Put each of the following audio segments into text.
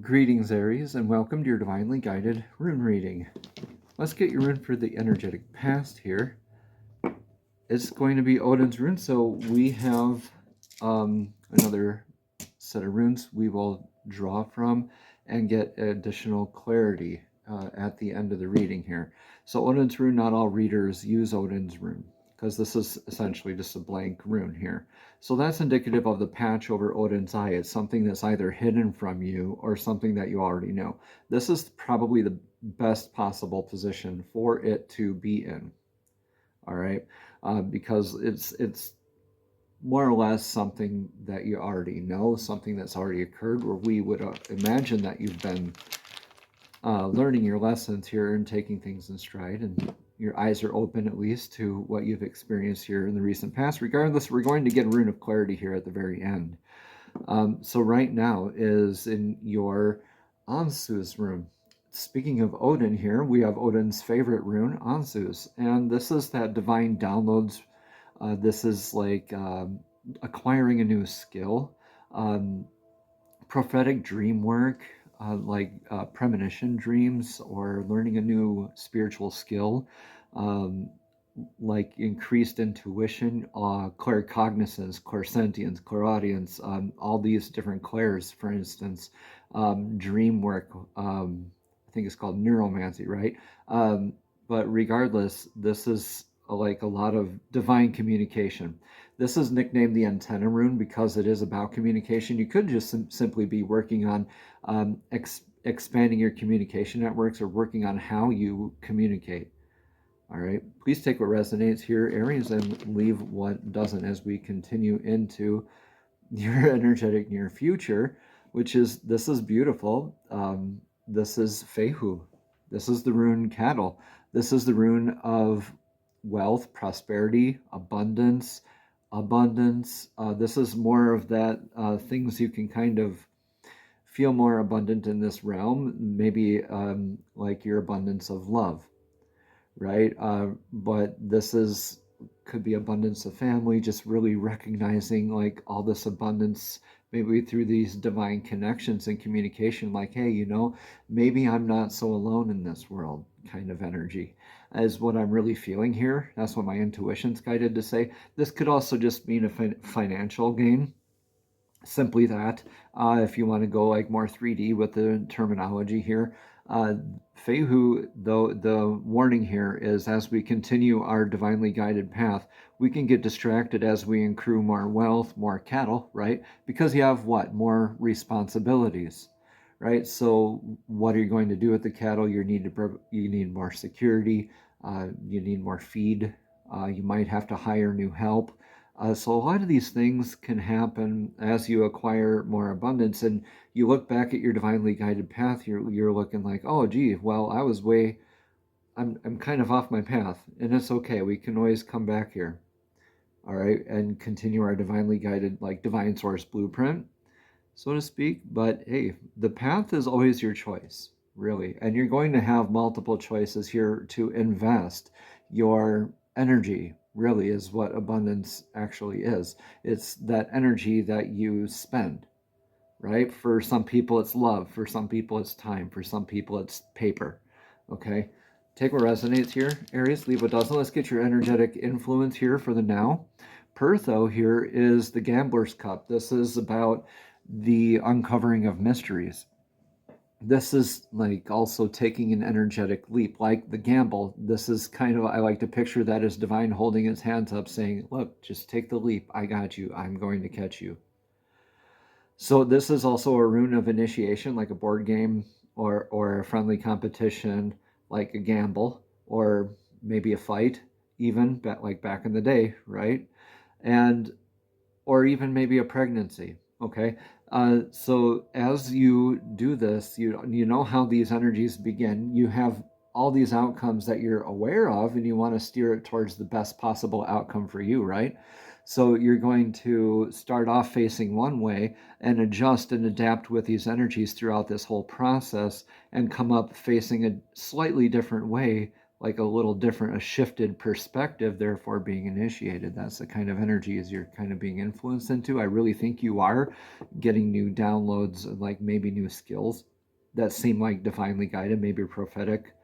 Greetings, Aries, and welcome to your divinely guided rune reading. Let's get your rune for the energetic past here. It's going to be Odin's rune, so we have another set of runes we will draw from and get additional clarity at the end of the reading here. So Odin's rune, not all readers use Odin's rune, because this is essentially just a blank rune here. So that's indicative of the patch over Odin's eye. It's something that's either hidden from you or something that you already know. This is probably the best possible position for it to be in, all right? Because it's more or less something that you already know, something that's already occurred, where we would imagine that you've been learning your lessons here and taking things in stride, and your eyes are open at least to what you've experienced here in the recent past. Regardless, we're going to get a rune of clarity here at the very end. So right now is in your Ansu's rune. Speaking of Odin here, we have Odin's favorite rune, Ansu's, and this is that divine downloads. This is like acquiring a new skill, prophetic dream work, like premonition dreams, or learning a new spiritual skill, like increased intuition, claircognizance, clairsentience, clairaudience, all these different clairs, for instance, dream work, I think it's called neuromancy, right? But regardless, this is like a lot of divine communication. This is nicknamed the antenna rune because it is about communication. You could just simply be working on expanding your communication networks, or working on how you communicate. All right, please take what resonates here, Aries, and leave what doesn't as we continue into your energetic near future, which is, this is beautiful. This is Fehu. This is the rune cattle. This is the rune of wealth, prosperity, abundance. This is more of that things you can kind of feel more abundant in this realm, maybe like your abundance of love, right? But this is could be abundance of family, just really recognizing like all this abundance, maybe through these divine connections and communication, like, hey, you know, maybe I'm not so alone in this world, kind of energy is what I'm really feeling here. That's what my intuition's guided to say. This could also just mean a financial gain, simply that. If you want to go like more 3D with the terminology here, Fehu, though, the warning here is, as we continue our divinely guided path, we can get distracted as we accrue more wealth, more cattle, right? Because you have what? More responsibilities, right? So what are you going to do with the cattle? You need more security. You need more feed. You might have to hire new help. So a lot of these things can happen as you acquire more abundance, and you look back at your divinely guided path. You're looking like, oh, gee, well, I'm kind of off my path, and it's okay. We can always come back here, all right, and continue our divinely guided, like divine source blueprint, so to speak. But hey, the path is always your choice, really, and you're going to have multiple choices here to invest your energy. Really is what abundance actually is. It's that energy that you spend, right? For some people it's love, for some people it's time, for some people it's paper. Okay, take what resonates here, Aries, leave what doesn't. Let's get your energetic influence here for the now. Pertho here is the Gambler's Cup. This is about the uncovering of mysteries. This is like also taking an energetic leap, like the gamble. This is kind of, I like to picture that as divine holding its hands up saying, look, just take the leap. I got you. I'm going to catch you. So this is also a rune of initiation, like a board game or a friendly competition, like a gamble, or maybe a fight, even like back in the day, right? And or even maybe a pregnancy. Okay, so as you do this, you know how these energies begin. You have all these outcomes that you're aware of, and you want to steer it towards the best possible outcome for you, right? So you're going to start off facing one way and adjust and adapt with these energies throughout this whole process, and come up facing a slightly different way like a little different, a shifted perspective, therefore being initiated. That's the kind of energy as you're kind of being influenced into. I really think you are getting new downloads, like maybe new skills that seem like divinely guided, maybe prophetic.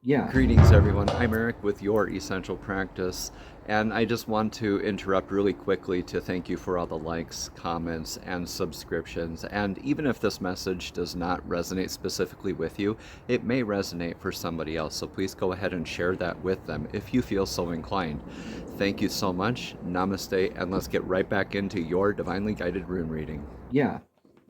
Yeah. Greetings, everyone. I'm Eric with Your Essential Practice, and I just want to interrupt really quickly to thank you for all the likes, comments, and subscriptions. And even if this message does not resonate specifically with you, it may resonate for somebody else. So please go ahead and share that with them if you feel so inclined. Thank you so much. Namaste, and let's get right back into your divinely guided rune reading. Yeah.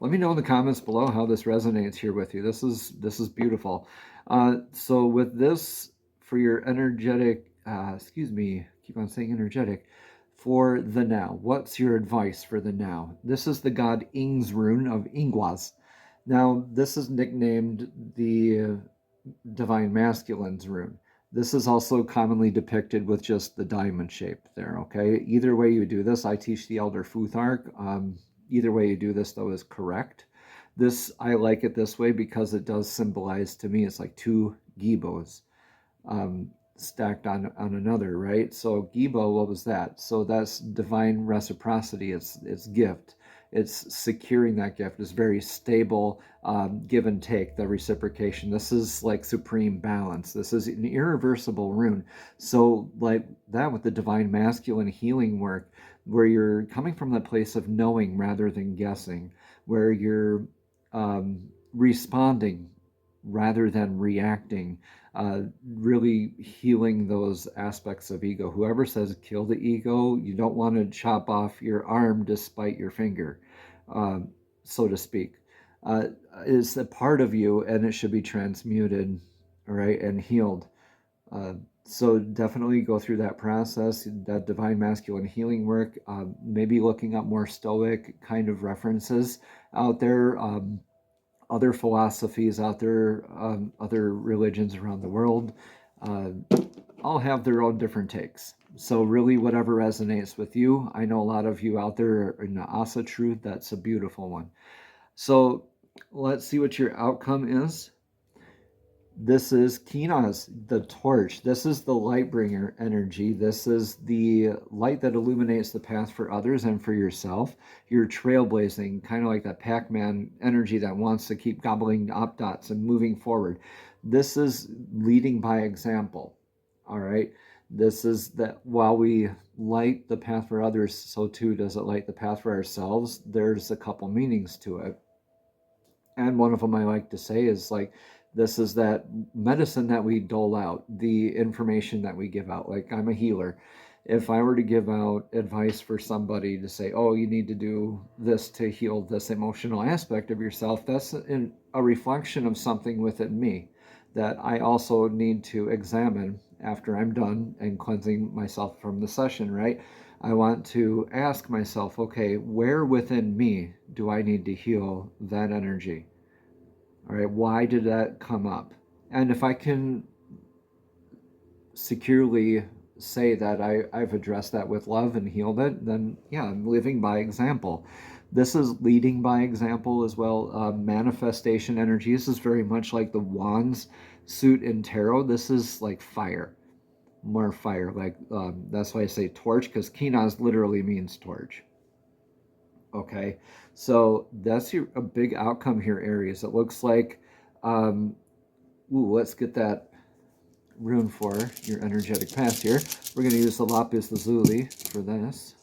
Let me know in the comments below how this resonates here with you. This is beautiful. So with this, for your energetic, keep on saying energetic, for the now, what's your advice for the now? This is the god Ing's rune of Ingwas. Now, this is nicknamed the divine masculine's rune. This is also commonly depicted with just the diamond shape there, okay? Either way you do this, I teach the Elder Futhark. Either way you do this, though, is correct. This, I like it this way because it does symbolize, to me, it's like two gibos stacked on another, right? So gibo, what was that? So that's divine reciprocity. It's gift. It's securing that gift. It's very stable, give and take, the reciprocation. This is like supreme balance. This is an irreversible rune. So like that with the divine masculine healing work, where you're coming from that place of knowing rather than guessing, where you're responding rather than reacting, really healing those aspects of ego. Whoever says kill the ego, you don't want to chop off your arm despite your finger, so to speak. Is a part of you, and it should be transmuted, right, and healed. So definitely go through that process, that divine masculine healing work, maybe looking up more Stoic kind of references out there, other philosophies out there, other religions around the world, all have their own different takes. So really whatever resonates with you. I know a lot of you out there are in the Asa truth. That's a beautiful one. So let's see what your outcome is. This is Kinas, the torch. This is the light bringer energy. This is the light that illuminates the path for others and for yourself. You're trailblazing, kind of like that Pac-Man energy that wants to keep gobbling up dots and moving forward. This is leading by example, all right? This is that while we light the path for others, so too does it light the path for ourselves. There's a couple meanings to it. And one of them I like to say is like, this is that medicine that we dole out, the information that we give out. Like, I'm a healer. If I were to give out advice for somebody to say, oh, you need to do this to heal this emotional aspect of yourself, that's a reflection of something within me that I also need to examine after I'm done and cleansing myself from the session, right? I want to ask myself, okay, where within me do I need to heal that energy? All right, why did that come up? And if I can securely say that I've addressed that with love and healed it, then yeah, I'm living by example. This is leading by example as well. Manifestation energy. This is very much like the wands suit in tarot. This is like fire, more fire. Like that's why I say torch, because Kinas literally means torch. Okay, so that's a big outcome here, Aries. It looks like, let's get that rune for your energetic path here. We're going to use the lapis lazuli for this.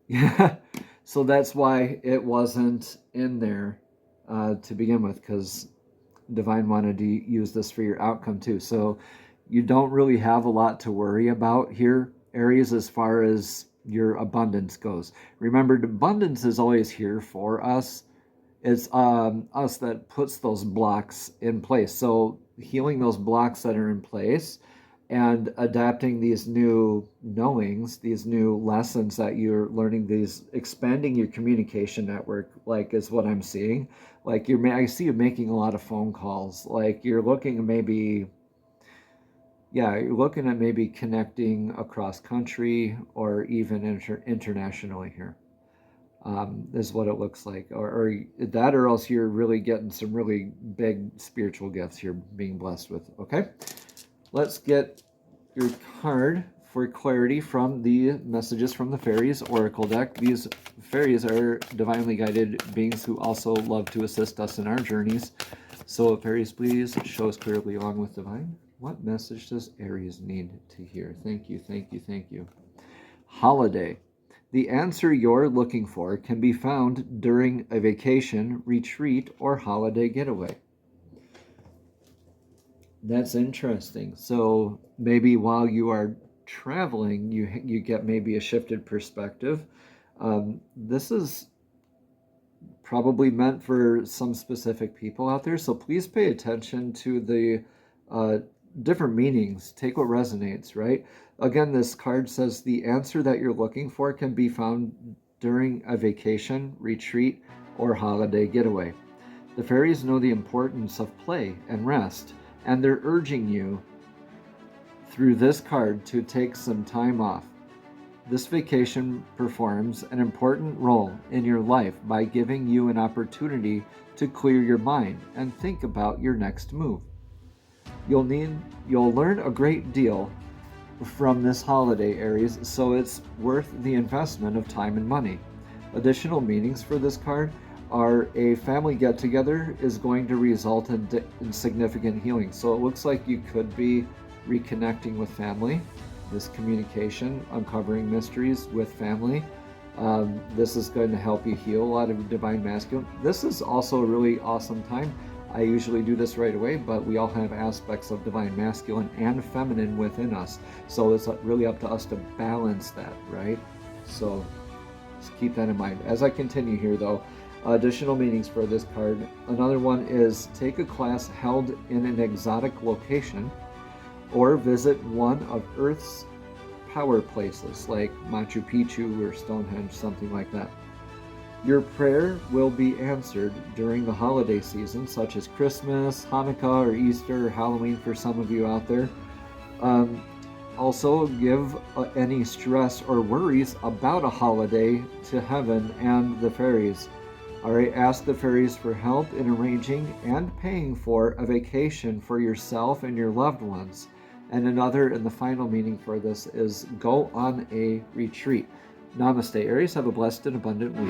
Yeah, so that's why it wasn't in there to begin with, because Divine wanted to use this for your outcome too. So you don't really have a lot to worry about here, Aries, as far as your abundance goes. Remember, abundance is always here for us. It's us that puts those blocks in place. So healing those blocks that are in place and adapting these new knowings, these new lessons that you're learning, these expanding your communication network, like is what I'm seeing. Like I see you making a lot of phone calls. Like you're looking maybe, yeah, you're looking at maybe connecting across country or even internationally here. is what it looks like. Or that, or else you're really getting some really big spiritual gifts you're being blessed with. Okay, let's get your card for clarity from the messages from the fairies oracle deck. These fairies are divinely guided beings who also love to assist us in our journeys. So fairies, please show us clearly along with divine. What message does Aries need to hear? Thank you, thank you, thank you. Holiday. The answer you're looking for can be found during a vacation, retreat, or holiday getaway. That's interesting. So maybe while you are traveling, you get maybe a shifted perspective. This is probably meant for some specific people out there, so please pay attention to the different meanings. Take what resonates, right? Again, this card says the answer that you're looking for can be found during a vacation, retreat, or holiday getaway. The fairies know the importance of play and rest, and they're urging you through this card to take some time off. This vacation performs an important role in your life by giving you an opportunity to clear your mind and think about your next move. You'll learn a great deal from this holiday, Aries, so it's worth the investment of time and money. Additional meanings for this card are a family get-together is going to result in significant healing. So it looks like you could be reconnecting with family, this communication, uncovering mysteries with family. This is going to help you heal a lot of divine masculine. This is also a really awesome time. I usually do this right away, but we all have aspects of divine masculine and feminine within us. So it's really up to us to balance that, right? So just keep that in mind. As I continue here though, additional meanings for this card. Another one is take a class held in an exotic location or visit one of Earth's power places like Machu Picchu or Stonehenge, something like that. Your prayer will be answered during the holiday season, such as Christmas, Hanukkah, or Easter, or Halloween for some of you out there. Also, give any stress or worries about a holiday to heaven and the fairies. All right, ask the fairies for help in arranging and paying for a vacation for yourself and your loved ones. And another, and the final meaning for this is go on a retreat. Namaste, Aries. Have a blessed and abundant week.